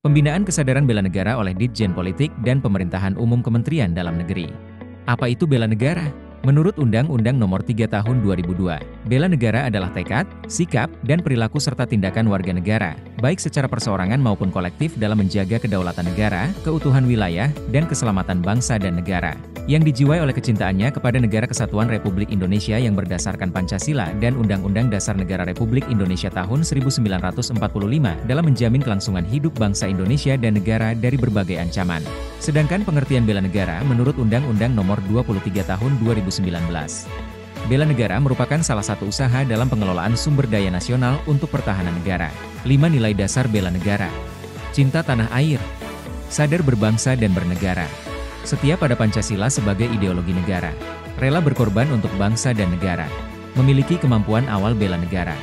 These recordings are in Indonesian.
Pembinaan kesadaran bela negara oleh Ditjen Politik dan Pemerintahan Umum Kementerian Dalam Negeri. Apa itu bela negara? Menurut Undang-Undang Nomor 3 Tahun 2002, bela negara adalah tekad, sikap, dan perilaku serta tindakan warga negara, baik secara perseorangan maupun kolektif dalam menjaga kedaulatan negara, keutuhan wilayah, dan keselamatan bangsa dan negara, yang dijiwai oleh kecintaannya kepada Negara Kesatuan Republik Indonesia yang berdasarkan Pancasila dan Undang-Undang Dasar Negara Republik Indonesia tahun 1945 dalam menjamin kelangsungan hidup bangsa Indonesia dan negara dari berbagai ancaman. Sedangkan pengertian bela negara menurut Undang-Undang Nomor 23 Tahun 2019. Bela negara merupakan salah satu usaha dalam pengelolaan sumber daya nasional untuk pertahanan negara. 5 nilai dasar bela negara. Cinta tanah air. Sadar berbangsa dan bernegara. Setia pada Pancasila sebagai ideologi negara. Rela berkorban untuk bangsa dan negara. Memiliki kemampuan awal bela negara.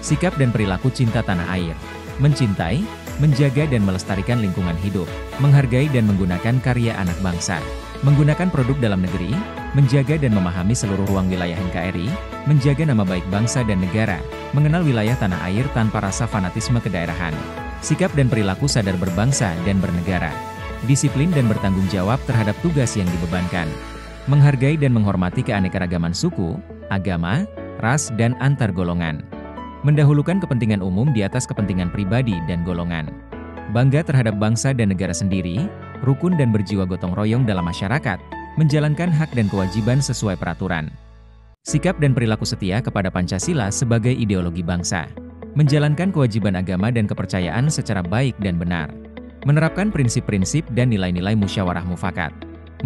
Sikap dan perilaku cinta tanah air. Mencintai, menjaga dan melestarikan lingkungan hidup. Menghargai dan menggunakan karya anak bangsa. Menggunakan produk dalam negeri, menjaga dan memahami seluruh ruang wilayah NKRI, menjaga nama baik bangsa dan negara, mengenal wilayah tanah air tanpa rasa fanatisme kedaerahan. Sikap dan perilaku sadar berbangsa dan bernegara. Disiplin dan bertanggung jawab terhadap tugas yang dibebankan. Menghargai dan menghormati keanekaragaman suku, agama, ras dan antar golongan. Mendahulukan kepentingan umum di atas kepentingan pribadi dan golongan. Bangga terhadap bangsa dan negara sendiri, rukun dan berjiwa gotong royong dalam masyarakat, menjalankan hak dan kewajiban sesuai peraturan. Sikap dan perilaku setia kepada Pancasila sebagai ideologi bangsa. Menjalankan kewajiban agama dan kepercayaan secara baik dan benar. Menerapkan prinsip-prinsip dan nilai-nilai musyawarah mufakat.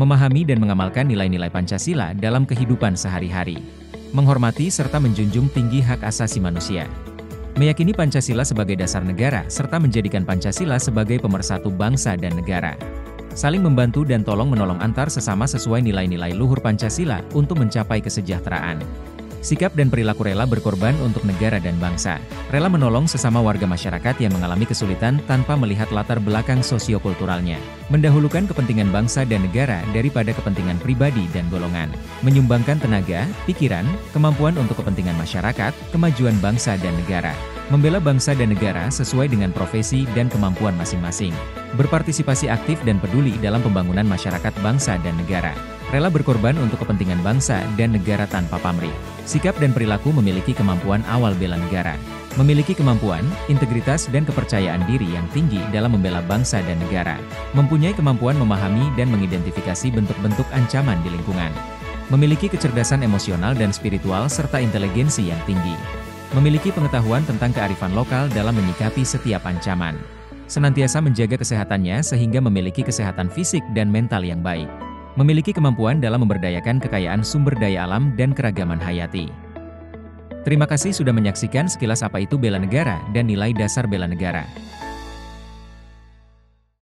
Memahami dan mengamalkan nilai-nilai Pancasila dalam kehidupan sehari-hari. Menghormati serta menjunjung tinggi hak asasi manusia. Meyakini Pancasila sebagai dasar negara serta menjadikan Pancasila sebagai pemersatu bangsa dan negara. Saling membantu dan tolong-menolong antar sesama sesuai nilai-nilai luhur Pancasila untuk mencapai kesejahteraan. Sikap dan perilaku rela berkorban untuk negara dan bangsa. Rela menolong sesama warga masyarakat yang mengalami kesulitan tanpa melihat latar belakang sosiokulturalnya. Mendahulukan kepentingan bangsa dan negara daripada kepentingan pribadi dan golongan. Menyumbangkan tenaga, pikiran, kemampuan untuk kepentingan masyarakat, kemajuan bangsa dan negara. Membela bangsa dan negara sesuai dengan profesi dan kemampuan masing-masing. Berpartisipasi aktif dan peduli dalam pembangunan masyarakat bangsa dan negara. Rela berkorban untuk kepentingan bangsa dan negara tanpa pamrih. Sikap dan perilaku memiliki kemampuan awal bela negara. Memiliki kemampuan, integritas dan kepercayaan diri yang tinggi dalam membela bangsa dan negara. Mempunyai kemampuan memahami dan mengidentifikasi bentuk-bentuk ancaman di lingkungan. Memiliki kecerdasan emosional dan spiritual serta inteligensi yang tinggi. Memiliki pengetahuan tentang kearifan lokal dalam menyikapi setiap ancaman. Senantiasa menjaga kesehatannya sehingga memiliki kesehatan fisik dan mental yang baik. Memiliki kemampuan dalam memberdayakan kekayaan sumber daya alam dan keragaman hayati. Terima kasih sudah menyaksikan sekilas apa itu bela negara dan nilai dasar bela negara.